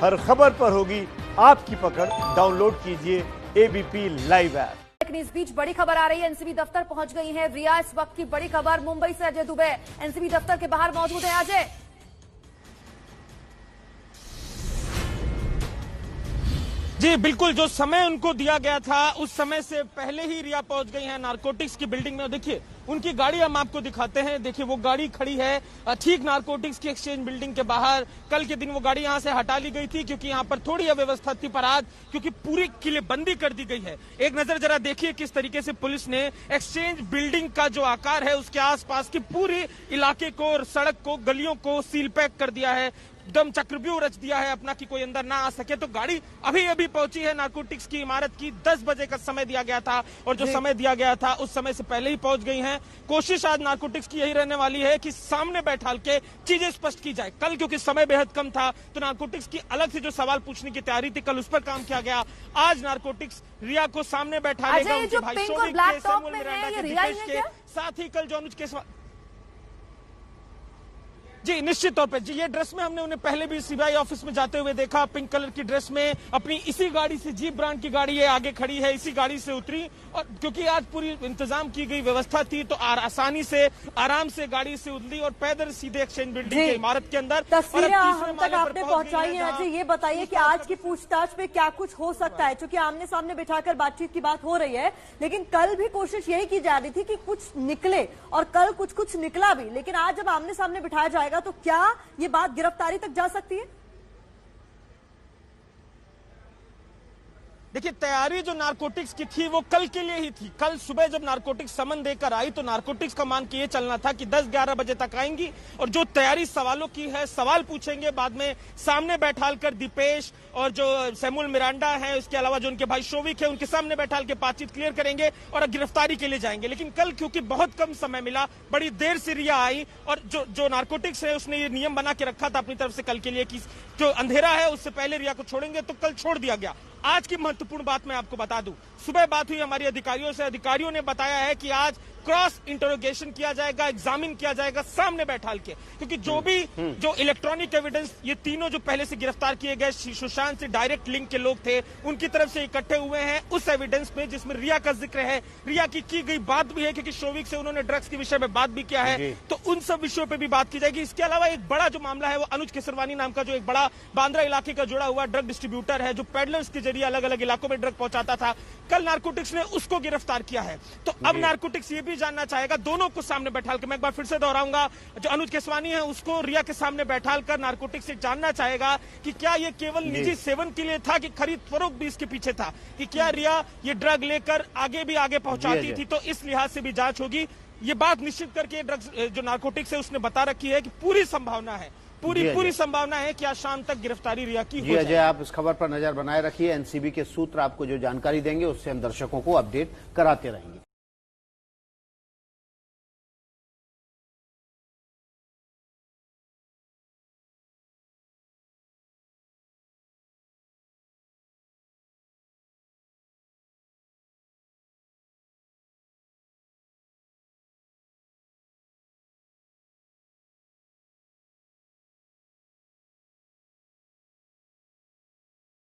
हर खबर पर होगी आपकी पकड़। डाउनलोड कीजिए एबीपी लाइव ऐप। लेकिन इस बीच बड़ी खबर आ रही है, एनसीबी दफ्तर पहुंच गई है रिया। इस वक्त की बड़ी खबर मुंबई से अजय दुबे एनसीबी दफ्तर के बाहर मौजूद है। अजय, जी बिल्कुल, जो समय उनको दिया गया था उस समय से पहले ही रिया पहुंच गई हैं नारकोटिक्स की बिल्डिंग में। देखिए उनकी गाड़ी हम आपको दिखाते हैं। देखिए वो गाड़ी खड़ी है ठीक नारकोटिक्स की एक्सचेंज बिल्डिंग के बाहर। कल के दिन वो गाड़ी यहां से हटा ली गई थी क्योंकि यहां पर थोड़ी अव्यवस्था थी, पर आज क्योंकि पूरी किलेबंदी कर दी गई है। एक नजर जरा देखिए किस तरीके से पुलिस ने एक्सचेंज बिल्डिंग का जो आकार है उसके आसपास की पूरी इलाके को, सड़क को, गलियों को सील पैक कर दिया है। दम चक्रव्यूह रच दिया है अपना कि कोई अंदर ना आ सके। तो गाड़ी अभी अभी पहुंची है नारकोटिक्स की इमारत की। 10 बजे का समय दिया गया था और जो समय दिया गया था उस समय से पहले ही पहुंच गई हैं। कोशिश आज नारकोटिक्स की यही रहने वाली है कि सामने बैठाल के चीजें स्पष्ट की जाए। कल क्योंकि समय बेहद कम था तो नारकोटिक्स की अलग से जो सवाल पूछने की तैयारी थी कल उस पर काम किया गया। आज नारकोटिक्स रिया को सामने बैठा लेगा उनके भाई शोभिक के, सैमुअल मिरांडा के, दिपेश के, साथ ही कल जो अनुज के जी निश्चित तौर पे जी ये ड्रेस में हमने उन्हें पहले भी सीबीआई ऑफिस में जाते हुए देखा। पिंक कलर की ड्रेस में अपनी इसी गाड़ी से, जीप ब्रांड की गाड़ी है आगे खड़ी है, इसी गाड़ी से उतरी। और क्योंकि आज पूरी इंतजाम की गई व्यवस्था थी तो आसानी से आराम से गाड़ी से उतरी और पैदल सीधे एक्सचेंज बिल्डिंग की इमारत के अंदर। तस्वीरें हम तक आपने पहुंचाई है। अजय ये बताइए कि आज की पूछताछ में क्या कुछ हो सकता है, क्योंकि आमने सामने बिठाकर बातचीत की बात हो रही है, लेकिन कल भी कोशिश यही की जा रही थी कि कुछ निकले और कल कुछ निकला भी, लेकिन आज जब आमने सामने बिठाया जाएगा तो क्या ये बात गिरफ्तारी तक जा सकती है? देखिए तैयारी जो नारकोटिक्स की थी वो कल के लिए ही थी। कल सुबह जब नारकोटिक्स समन देकर आई तो नारकोटिक्स का मान के ये चलना था कि 10-11 बजे तक आएंगी और जो तैयारी सवालों की है, सवाल पूछेंगे, बाद में सामने बैठाल कर दीपेश और जो सैमुअल मिरांडा है, इसके अलावा जो उनके भाई शोभिक है, उनके सामने बैठाल के बातचीत क्लियर करेंगे और गिरफ्तारी के लिए जाएंगे। लेकिन कल क्योंकि बहुत कम समय मिला, बड़ी देर से रिया आई और जो नारकोटिक्स है उसने ये नियम बना के रखा था अपनी तरफ से कल के लिए कि जो अंधेरा है उससे पहले रिया को छोड़ेंगे, तो कल छोड़ दिया गया। आज की महत्वपूर्ण बात मैं आपको बता दूं, सुबह बात हुई हमारी अधिकारियों से। अधिकारियों ने बताया है कि आज क्रॉस इंटरोगेशन किया जाएगा, एग्जामिन किया जाएगा सामने बैठाल के, क्योंकि जो इलेक्ट्रॉनिक एविडेंस ये तीनों जो पहले से गिरफ्तार किए गए सुशांत से डायरेक्ट लिंक के लोग थे उनकी तरफ से इकट्ठे हुए हैं उस एविडेंस में जिसमें रिया का जिक्र है, रिया की गई बात भी है, क्योंकि शोभिक से उन्होंने ड्रग्स के विषय में बात भी किया है, तो उन सब विषयों पर भी बात की जाएगी। इसके अलावा एक बड़ा जो मामला है वो अनुज केसरवानी नाम का जो एक बड़ा बांद्रा इलाके का जुड़ा हुआ ड्रग डिस्ट्रीब्यूटर है जो पेडलर्स के जरिए अलग अलग इलाकों में ड्रग पहुंचाता था, कल नारकोटिक्स ने उसको गिरफ्तार किया है। तो अब नारकोटिक्स ये भी जानना चाहेगा, दोनों को सामने बैठाल कर, मैं एक बार फिर से दोहराऊंगा, जो अनुज केसवानी है उसको रिया के सामने बैठाल कर नारकोटिक्स से जानना चाहेगा कि क्या ये केवल निजी सेवन के लिए था कि खरीद फरोख्त भी इसके पीछे था, कि क्या रिया ये ड्रग लेकर आगे पहुंचाती थी। तो इस लिहाज से भी जांच होगी। ये बात निश्चित करके ड्रग्स जो नारकोटिक्स है उसने बता रखी है कि पूरी संभावना है, पूरी संभावना है कि आज शाम तक गिरफ्तारी रिया की हो जाए। अजय, आप इस खबर पर नजर बनाए रखिए। एनसीबी के सूत्र आपको जो जानकारी देंगे उससे हम दर्शकों को अपडेट कराते रहेंगे।